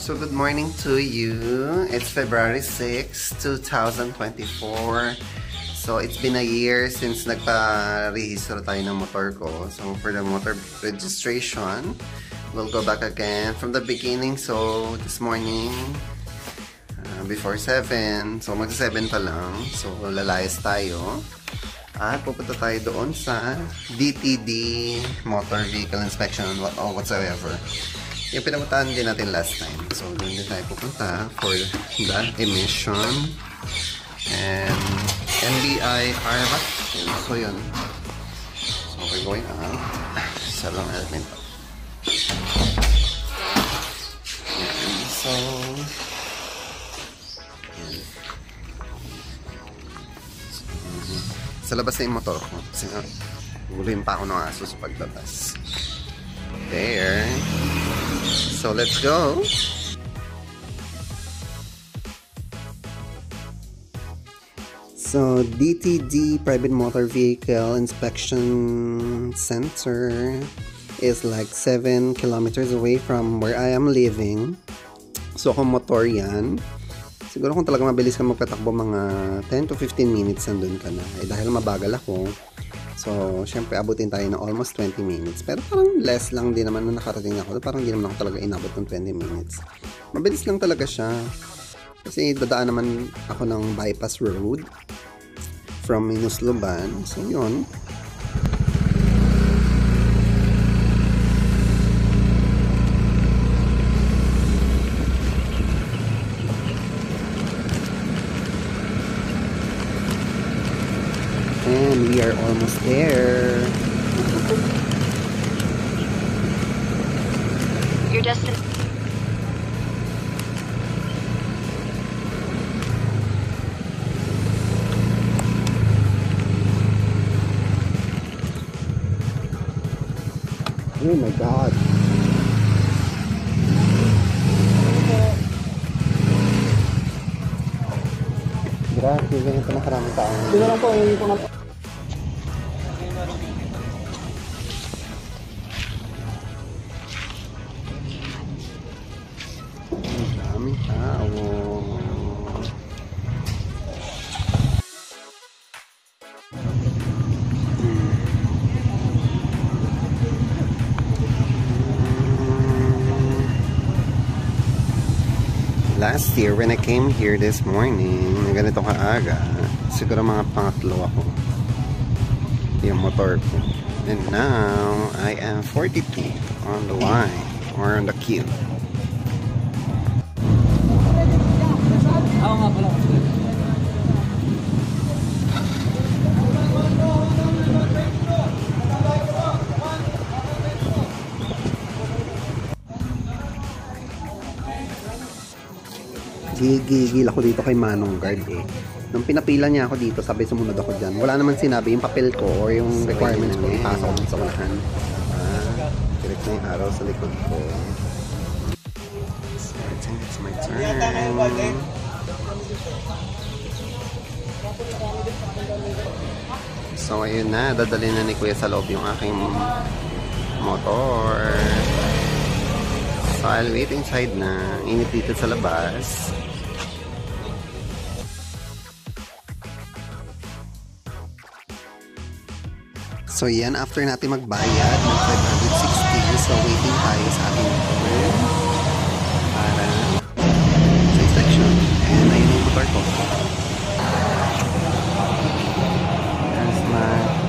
So good morning to you. It's February 6, 2024. So it's been a year since nagpa-register tayo ng motor ko. So for the motor registration, we'll go back again from the beginning. So this morning, before 7, so mag-7 pa lang. So lalayas tayo. At pupunta tayo doon sa DTD Motor Vehicle Inspection or whatsoever. Yung pinapuntahan din natin last time. So, doon din tayo pupunta for the emission. And NBI RMAT. So, yun. So, we're going out. Sa long element. So, yan. Sa labas na yung motor ko. Kasi nga, guluhin pa ako ng aso sa paglabas. There. So let's go. So DTD Private Motor Vehicle Inspection Center is like 7 kilometers away from where I am living. So kung motor yan, siguro kung talaga mabilis ka magpatakbo, mga 10 to 15 minutes nandun ka na. Dahil mabagal ako, so, syempre, abutin tayo ng almost 20 minutes. Pero parang less lang din naman na nakarating ako. Parang hindi naman ako talaga inabot ng 20 minutes. Mabilis lang talaga siya. Kasi dadaan naman ako ng bypass road from Minusluban. So, yun. And we are almost there. Your destination. Oh my God. Grabe, ganito na karaming tao. Dito lang po, yung po na po. Daming tao. Last year, when I came here this morning, ganito kaaga, siguro mga pangatlo ako yung motor ko. And now, I am 42 on the line or on the queue. Oo nga pala. Gigil ako dito kay Manong Guard eh. Nung pinapila niya ako dito, sabi sumunod ako dyan. Wala naman sinabi yung papel ko or yung requirements ko. Ipasok ko sa unahan. Direct na yung araw sa likod ko. So, I think it's my turn. So, ayun na. Dadalhin na ni Kuya sa loob yung aking motor. So, I'll wait inside na. Init dito sa labas. So, yan. After natin magbayad, mag-560. So, waiting tayo sa ating motor para sa inspection. And ayun yung motor ko. There's my...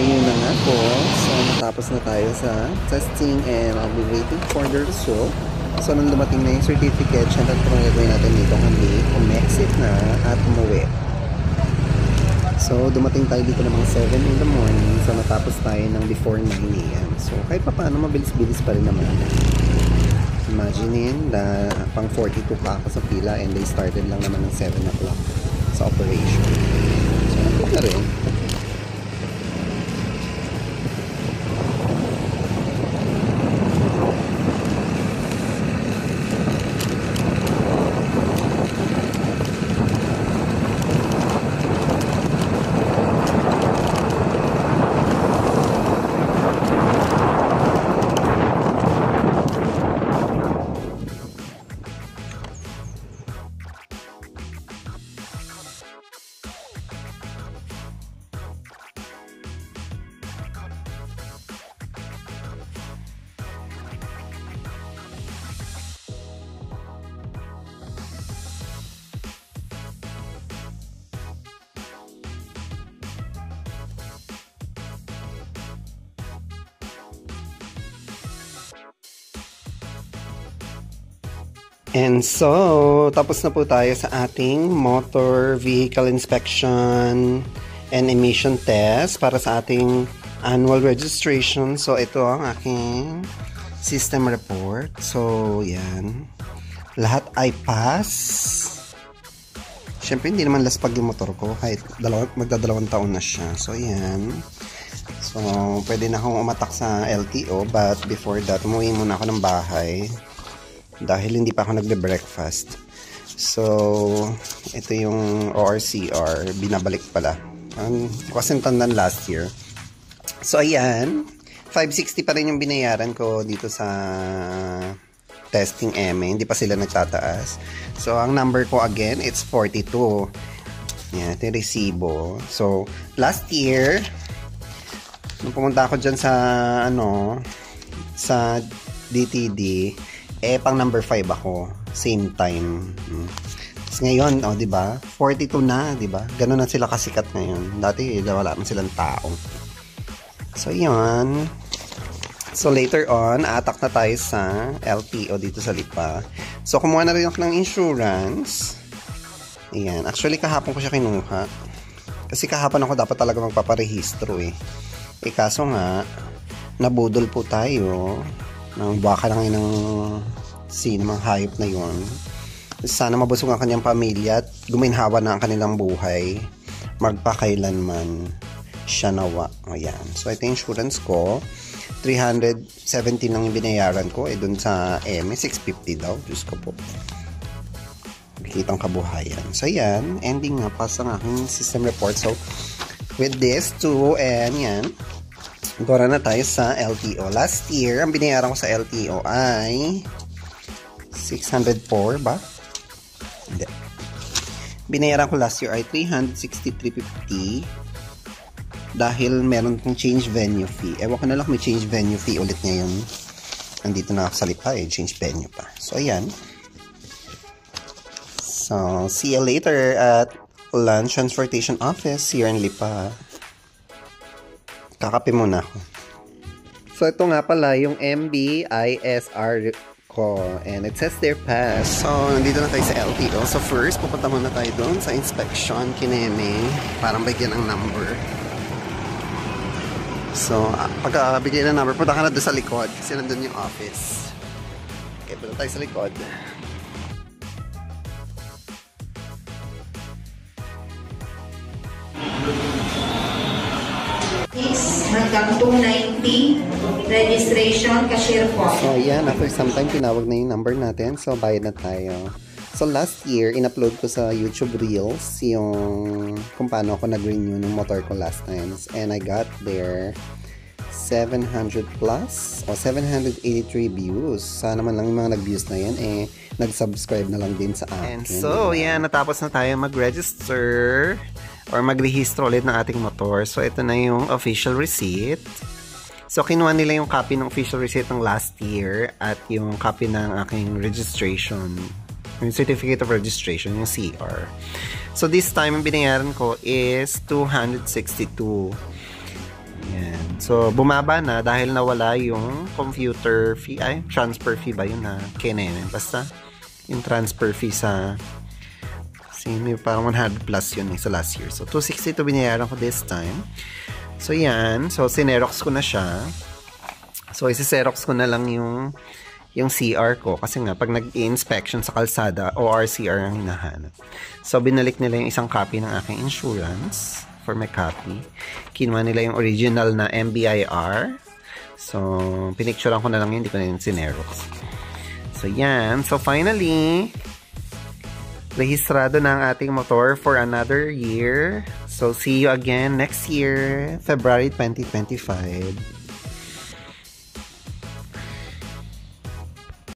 ayun na nga po. So, natapos na tayo sa testing and I'll be waiting for the result. So, nung dumating na yung certificate, syempre ito mga gagawin natin dito kami umexit na at umuwi. So, dumating tayo dito ng mga 7 in the morning. So, natapos tayo ng before 9 a.m. So, kahit pa paano, mabilis-bilis pa rin naman. Imagine na pang 42 pa ako sa pila and they started lang naman ng 7 o'clock sa operation. So, napit na rin. And so, tapos na po tayo sa ating motor vehicle inspection and emission test para sa ating annual registration. So, ito ang aking system report. So, yan. Lahat ay pass. Siyempre, hindi naman laspag yung motor ko kahit magdadalawang taon na siya. So, yan. So, pwede na akong umatak sa LTO but before that, umuwi muna ako ng bahay. Dahil hindi pa ako nagbe-breakfast. So, ito yung ORCR. Binabalik pala. Kasi tandan last year. So, ayan. 560 pa rin yung binayaran ko dito sa testing MA. Hindi pa sila nagtataas. So, ang number ko again, it's 42. Yan, ito yung resibo. So, last year, nung pumunta ako dyan sa, sa DTD, pang number 5 ako. Same time. Tapos ngayon, diba? 42 na, diba? Ganun na sila kasikat ngayon. Dati, wala man silang tao. So, yun. So, later on, atak na tayo sa LTO dito sa Lipa. So, kumuha na rin ako ng insurance. Ayan. Actually, kahapon ko siya kinuha. Kasi kahapon ako dapat talaga magpaparehistro kaso nga, nabudol po tayo. Nang baka lang ng sinumang hayop na yon. Sana mabusog ang kanyang pamilya at guminhawa na ang kanilang buhay magpakailanman siya nawa. Ayan. So ito yung insurance ko, 317 lang yung binayaran ko dun sa ME 650 daw. Diyos ko po, kitang kabuhayan. So yan, ending nga pas ang aking system report. So with this too, and yan, gora na tayo sa LTO. Last year, ang binayaran ko sa LTO ay 604 ba? Hindi. Binayaran ko last year ay 363.50 dahil meron kong change venue fee. Ewan ko na lang may change venue fee ulit ngayon. Nandito na ako sa Lipa change venue pa. So, ayan. So, see you later at Land Transportation Office here in Lipa. Kakape muna ako. So, ito nga pala yung MBISR ko. And it says there pass. So, nandito na tayo sa LTO. So, first, pupunta muna tayo doon sa inspection kineme. Parang bigyan ng number. So, pagka bigyan ng number, punta ka na doon sa likod. Kasi nandun yung office. Okay, punta tayo sa likod. Hanggang 290 registration cashier po. So ayan, after some time tinawag na yung number natin. So bayad na tayo. So last year, in-upload ko sa YouTube Reels yung kung paano ako nag-renew ng motor ko last times. And I got there 700 plus o 783 views. Sana man lang yung mga nag-views na yan nag-subscribe na lang din sa akin. And so, yan, natapos na tayo mag-register or mag-rehistro ulit ng ating motor. So, ito na yung official receipt. So, kinuha nila yung copy ng official receipt ng last year at yung copy ng aking registration. Yung certificate of registration, yung CR. So, this time, ang binayaran ko is 262. So, bumaba na dahil nawala yung computer fee, transfer fee ba yun na kineme? Basta, yung transfer fee sa, may parang 100 plus yun sa last year. So, 260 to binayaran ko this time. So, yan. So, sinerox ko na siya. So, isi-xerox ko na lang yung CR ko. Kasi nga, pag nag-inspection sa kalsada, ORCR ang hinahanap. So, binalik nila yung isang copy ng aking insurance for my copy. Kinuha nila yung original na MBIR. So, pinicturean ko na lang yun. Hindi ko na yung sinerox. So, yan. So, finally, rehistrado na ang ating motor for another year. So, see you again next year, February 2025.